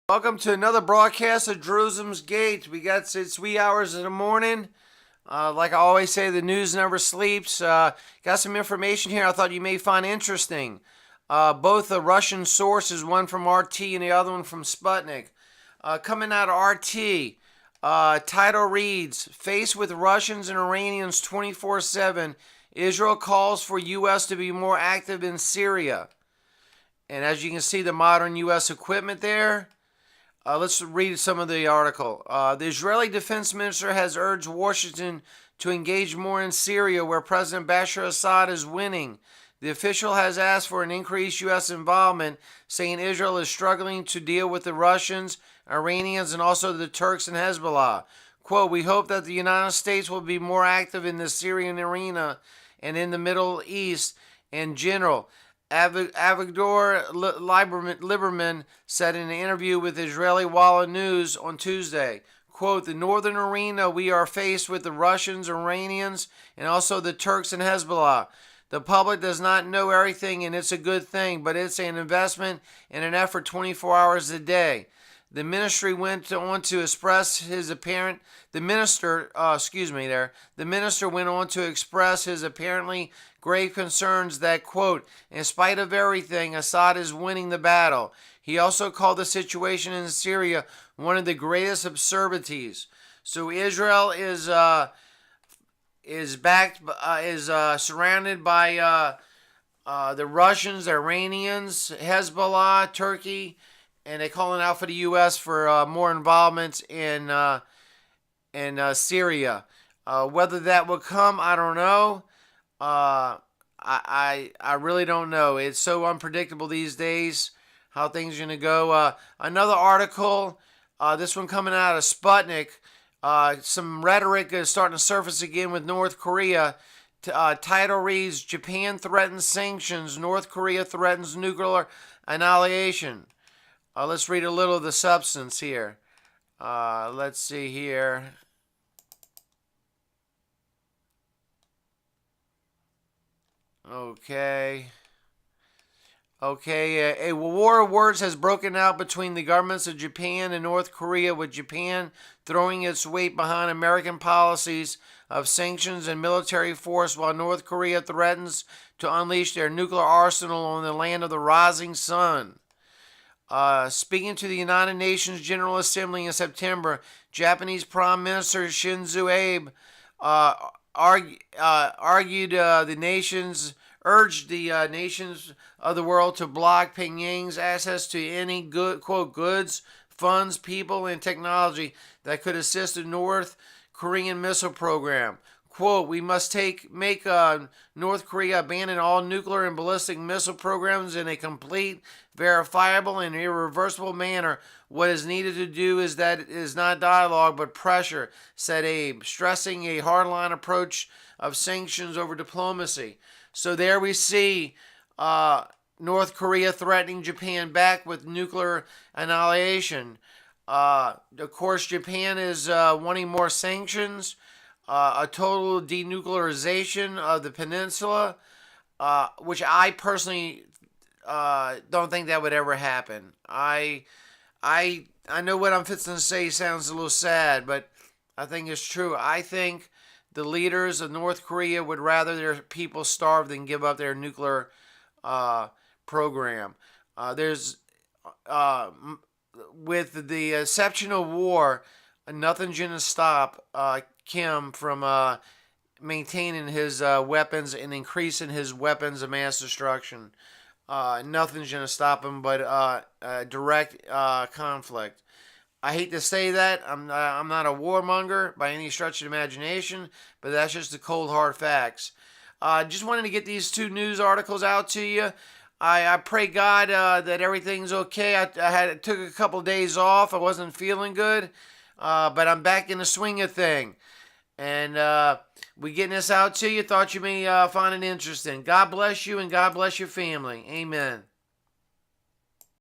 Welcome to another broadcast of Jerusalem's Gate. It's wee hours in the morning. Like I always say, the news never sleeps. Got some information here I thought you may find interesting. Both the Russian sources, one from RT and the other one from Sputnik. Coming out of RT, title reads, "Faced with Russians and Iranians 24/7, Israel calls for U.S. to be more active in Syria." And as you can see, the modern U.S. equipment there. Let's read some of the article. The Israeli defense minister has urged Washington to engage more in Syria, where President Bashar Assad is winning. The official has asked for an increased U.S. involvement, saying Israel is struggling to deal with the Russians, Iranians, and also the Turks and Hezbollah. Quote, "We hope that the United States will be more active in the Syrian arena and in the Middle East in general." Avigdor Lieberman said in an interview with Israeli Walla News on Tuesday, quote, "The northern arena, we are faced with the Russians, Iranians, and also the Turks and Hezbollah. The public does not know everything, and it's a good thing, but it's an investment and an effort 24 hours a day." The ministry went on to express his apparent. The minister went on to express his apparently grave concerns that, quote, "In spite of everything, Assad is winning the battle." He also called the situation in Syria one of the greatest absurdities. So Israel is surrounded by the Russians, the Iranians, Hezbollah, Turkey, and they're calling out for the U.S. for more involvement in Syria. Whether that will come, I don't know. I really don't know. It's so unpredictable these days how things are going to go. Another article, this one coming out of Sputnik. Some rhetoric is starting to surface again with North Korea. Title reads, "Japan threatens sanctions. North Korea threatens nuclear annihilation." Let's read a little of the substance here. Let's see here. Okay, a war of words has broken out between the governments of Japan and North Korea, with Japan throwing its weight behind American policies of sanctions and military force, while North Korea threatens to unleash their nuclear arsenal on the land of the rising sun. Speaking to the United Nations General Assembly in September, Japanese Prime Minister Shinzo Abe urged the nations of the world to block Pyongyang's access to any goods, funds, people, and technology that could assist the North Korean missile program. Quote, "We must make North Korea abandon all nuclear and ballistic missile programs in a complete, verifiable, and irreversible manner. What is needed to do is not dialogue but pressure," said Abe, stressing a hardline approach of sanctions over diplomacy. So there we see North Korea threatening Japan back with nuclear annihilation. Of course, Japan is wanting more sanctions. A total denuclearization of the peninsula, which I personally don't think that would ever happen. I know what I'm fixing to say sounds a little sad, but I think it's true. I think the leaders of North Korea would rather their people starve than give up their nuclear program. With the exception of war, nothing's going to stop Kim from maintaining his weapons and increasing his weapons of mass destruction. Nothing's going to stop him but direct conflict. I hate to say that. I'm not a warmonger by any stretch of the imagination, but that's just the cold hard facts. Just wanted to get these two news articles out to you. I pray God that everything's okay. I took a couple days off. I wasn't feeling good, but I'm back in the swing of thing. And we getting this out to you. Thought you may find it interesting. God bless you and God bless your family. Amen.